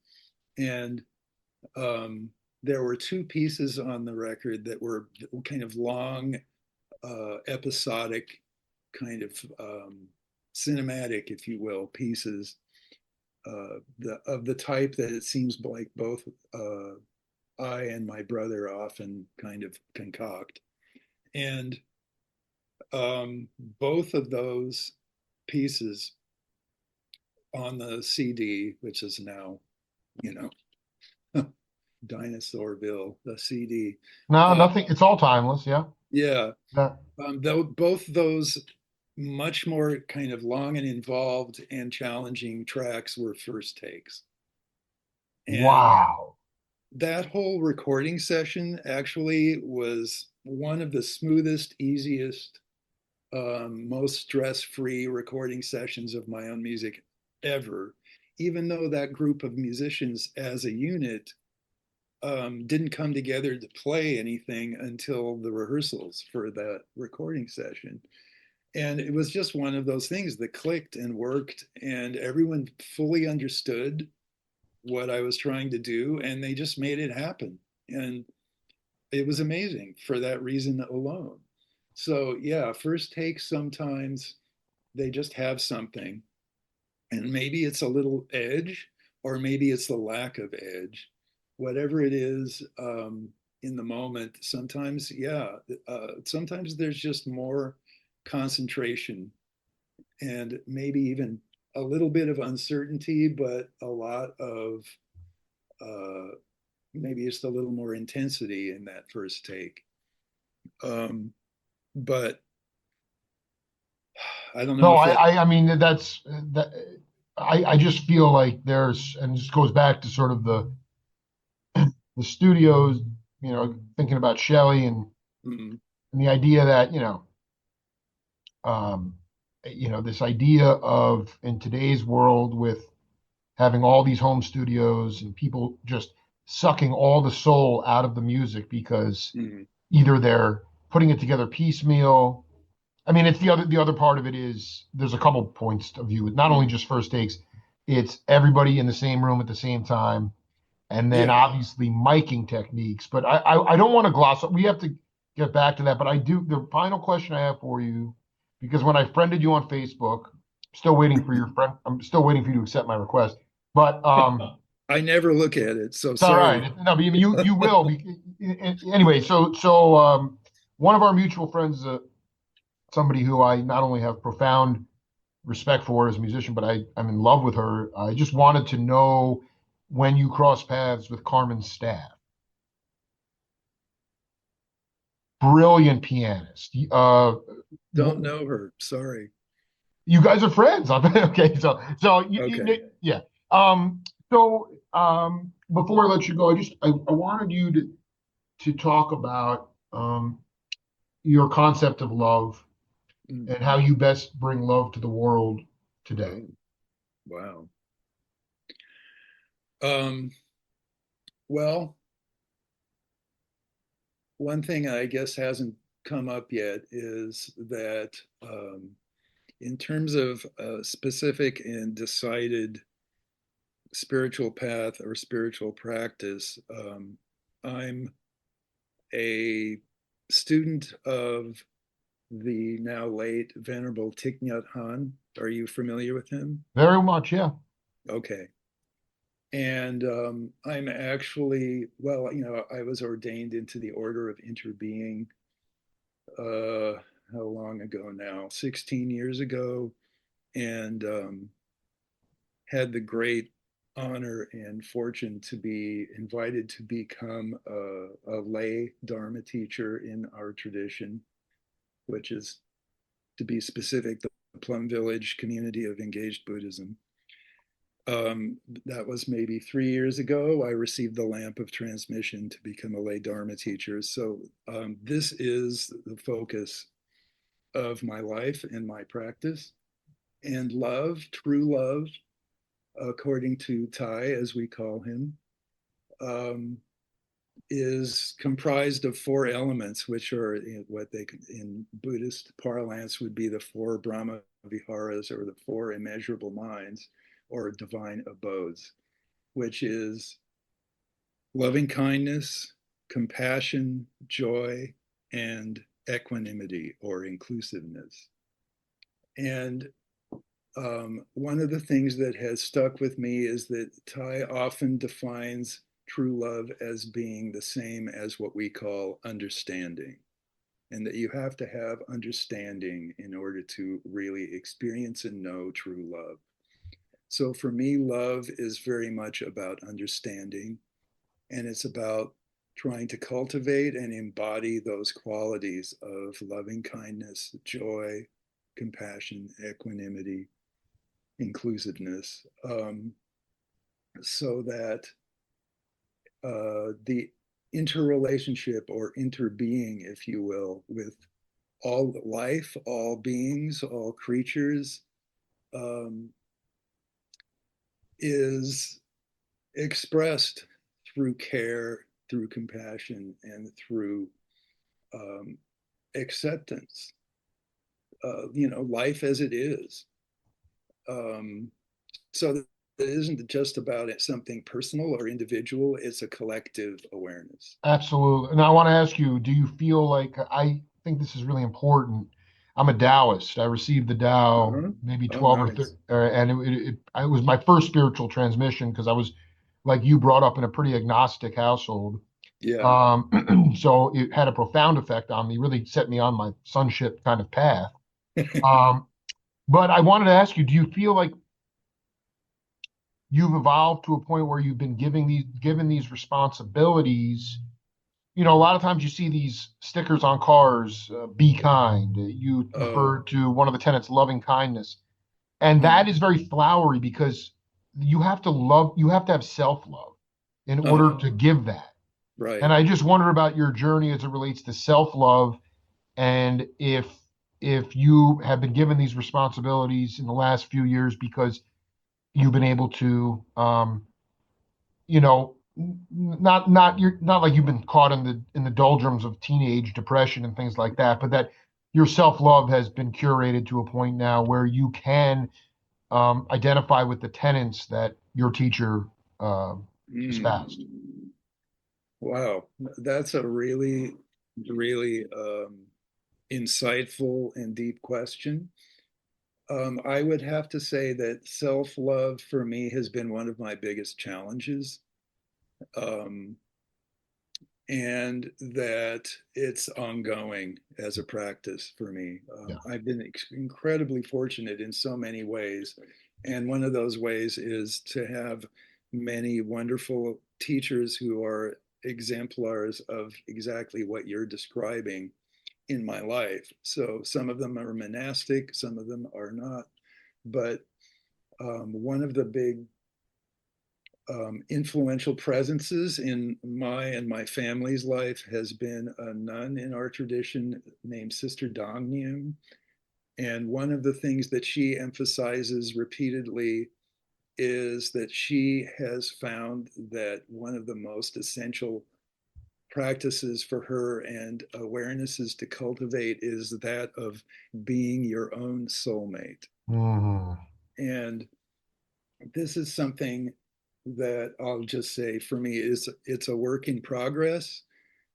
And um, there were two pieces on the record that were kind of long, episodic, kind of cinematic, if you will, pieces, of the type that it seems like both I and my brother often kind of concoct. And both of those pieces on the CD, which is now, you know, Dinosaurville, the CD. No, Uh, nothing. It's all timeless. Yeah. yeah, Yeah. though both those much more kind of long and involved and challenging tracks were first takes. And Wow. that whole recording session actually was one of the smoothest, easiest, most stress-free recording sessions of my own music ever. Even though that group of musicians as a unit didn't come together to play anything until the rehearsals for that recording session. And it was just one of those things that clicked and worked, and everyone fully understood what I was trying to do, and they just made it happen. And it was amazing for that reason alone. So, yeah, first takes sometimes they just have something, and maybe it's a little edge, or maybe it's the lack of edge. Whatever it is in the moment, sometimes, yeah, sometimes there's just more concentration and maybe even a little bit of uncertainty, but a lot of uh, maybe it's a little more intensity in that first take. Um, but I don't know No, if that. I mean that's that. I just feel like there's, and this goes back to sort of the studios, thinking about Shelly Mm, and the idea that, um, this idea of in today's world with having all these home studios and people just sucking all the soul out of the music because mm, either they're putting it together piecemeal. I mean, it's the other part of it is there's a couple points of view. Not only mm. just first takes, it's everybody in the same room at the same time, and then Yeah. obviously miking techniques. But I don't want to gloss up. We have to get back to that. But I do. The final question I have for you, because when I friended you on Facebook, still waiting for your friend. I'm still waiting for you to accept my request. But I never look at it, so it's all right. sorry. No, but you will. Anyway, so one of our mutual friends, somebody who I not only have profound respect for as a musician, but I'm in love with her. I just wanted to know when you cross paths with Carmen's staff. Brilliant pianist. Don't know her. Sorry. You guys are friends. Okay, so Okay. yeah. So before I let you go, I wanted you to talk about your concept of love Mm. and how you best bring love to the world today. Oh, wow. Um, well, one thing I guess hasn't come up yet is that in terms of a specific and decided spiritual path or spiritual practice, I'm a student of the now late Venerable Thich Nhat Hanh. Are you familiar with him? Very much, yeah. Okay. And I'm actually, well, I was ordained into the Order of Interbeing, uh, how long ago now? 16 years ago. And had the great honor and fortune to be invited to become a lay Dharma teacher in our tradition, which is, to be specific, the Plum Village Community of Engaged Buddhism. That was maybe 3 years ago. I received the lamp of transmission to become a lay Dharma teacher. So this is the focus of my life and my practice. And love, true love, according to Thai, as we call him, um, is comprised of four elements, which are what they in Buddhist parlance would be the four Brahma Viharas or the four immeasurable minds or divine abodes, which is loving kindness, compassion, joy, and equanimity or inclusiveness. And one of the things that has stuck with me is that Thai often defines true love as being the same as what we call understanding, and that you have to have understanding in order to really experience and know true love. So for me, love is very much about understanding, and it's about trying to cultivate and embody those qualities of loving kindness, joy, compassion, equanimity, inclusiveness, so that the interrelationship or interbeing, if you will, with all life, all beings, all creatures, um, is expressed through care, through compassion, and through um, acceptance. Life as it is. Um, so it isn't just about something personal or individual, it's a collective awareness. Absolutely. And I want to ask you, do you feel like I think this is really important? I'm a Taoist. I received the Tao Uh-huh. maybe Oh, 12 or 30, nice. and it was my first spiritual transmission because I was, like you, brought up in a pretty agnostic household. Yeah. So it had a profound effect on me, really set me on my sonship kind of path. Um, but I wanted to ask you, do you feel like you've evolved to a point where you've been given these responsibilities? A lot of times you see these stickers on cars, be kind. You Oh. refer to one of the tenets, loving kindness. And that Mm. is very flowery because you have to have self-love in order Uh-huh. to give that. And Right. I just wonder about your journey as it relates to self-love, and if you have been given these responsibilities in the last few years because you've been able to you know you're not like you've been caught in the doldrums of teenage depression and things like that, but that your self-love has been curated to a point now where you can identify with the tenets that your teacher uh, espoused. Mm. Wow. That's a really, really insightful and deep question. I would have to say that self-love for me has been one of my biggest challenges. Um, and that it's ongoing as a practice for me. Yeah. I've been incredibly fortunate in so many ways. And one of those ways is to have many wonderful teachers who are exemplars of exactly what you're describing in my life. So some of them are monastic, some of them are not. But one of the big influential presences in my and my family's life has been a nun in our tradition named Sister Dong. And one of the things that she emphasizes repeatedly is that she has found that one of the most essential practices for her and awarenesses to cultivate is that of being your own soulmate. Hmm. And this is something that I'll just say for me is it's a work in progress,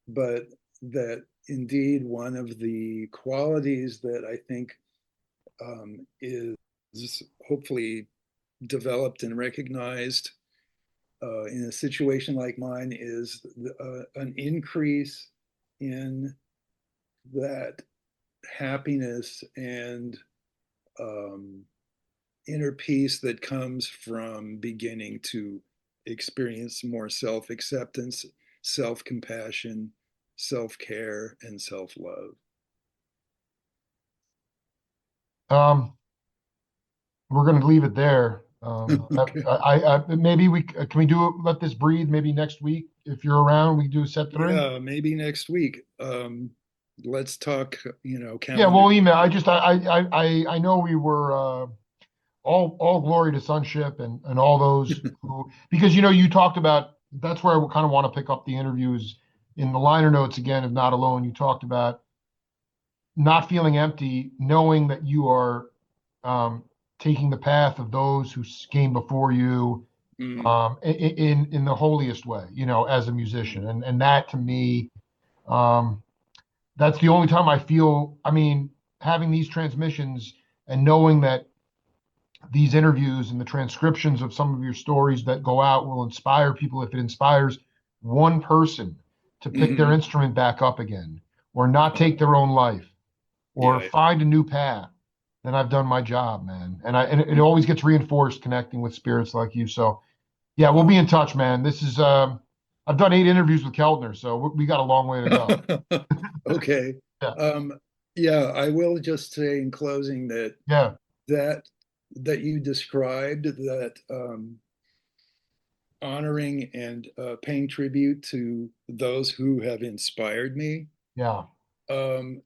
but that indeed one of the qualities that I think is hopefully developed and recognized in a situation like mine is an increase in that happiness and um, inner peace that comes from beginning to experience more self acceptance, self compassion, self care, and self love. um, we're going to leave it there. Okay. Maybe we can we do it, let this breathe, maybe next week if you're around we do set three. Yeah, maybe next week. Let's talk, Yeah, calendar. we'll email. I know we were all glory to sonship and all those who, because you talked about, that's where I kind of want to pick up the interviews in the liner notes again of Not Alone. You talked about not feeling empty, knowing that you are um, taking the path of those who came before you Mm, in the holiest way, as a musician, and that to me, um, that's the only time I feel. I mean, having these transmissions and knowing that these interviews and the transcriptions of some of your stories that go out will inspire people. If it inspires one person to pick their mhm. instrument back up again, or not take their own life, or Yeah. find a new path, then I've done my job, man. And it always gets reinforced connecting with spirits like you. So yeah, we'll Uh, be in touch, man. This is I've done 8 interviews with Keltner, so we got a long way to go. okay. Yeah, Um, yeah, I will just say in closing that yeah. that that you described that honoring and paying tribute to those who have inspired me Yeah,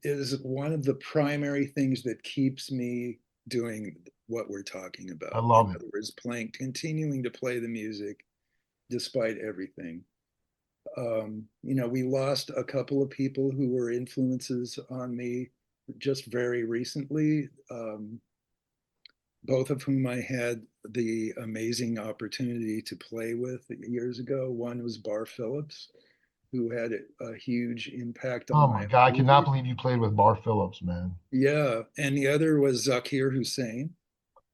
is one of the primary things that keeps me doing what we're talking I about. In love it. other words, continuing to play the music despite everything. We lost a couple of people who were influences on me just very recently, both of whom I had the amazing opportunity to play with years ago. One was Bar Phillips, who had a huge impact on Oh my my God, I whole cannot life. believe you played with Bar Phillips, man. Yeah, and the other was Zakir Hussein.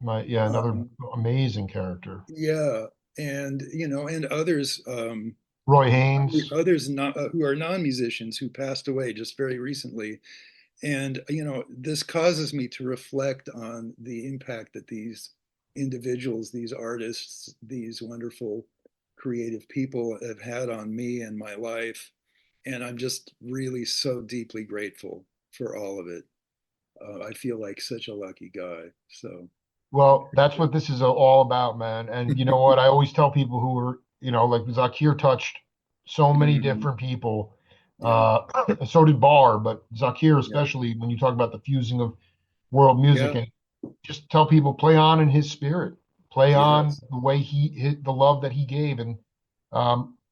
Yeah, another Um, amazing character. yeah, and and others, Roy Haynes. others not who are non-musicians who passed away just very recently. And this causes me to reflect on the impact that these individuals, these artists, these wonderful creative people have had on me and my life. And I'm just really so deeply grateful for all of it. I feel like such a lucky guy. So, Well, that's what this is all about, man. And you know what? I always tell people who are, like Zakir touched so many mhm, different people. yeah, So did Bar, but Zakir, yeah, especially when you talk about the fusing of world music, yeah, and just tell people play on in his spirit, play on yes, the way the love that he gave. And,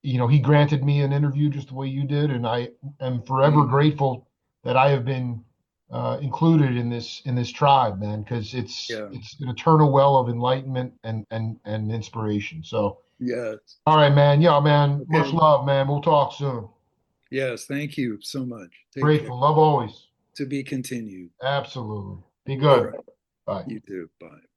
he granted me an interview just the way you did. And I am forever mm, grateful that I have been included in this tribe, man, because yeah, it's an eternal well of enlightenment and inspiration. So, yes. all right, man. Yeah, man. Much Okay. love, man. We'll talk soon. Yes. Thank you so much. Take care. Grateful. Love always. To be continued. Absolutely. Be All good. right. Bye. You too. Bye.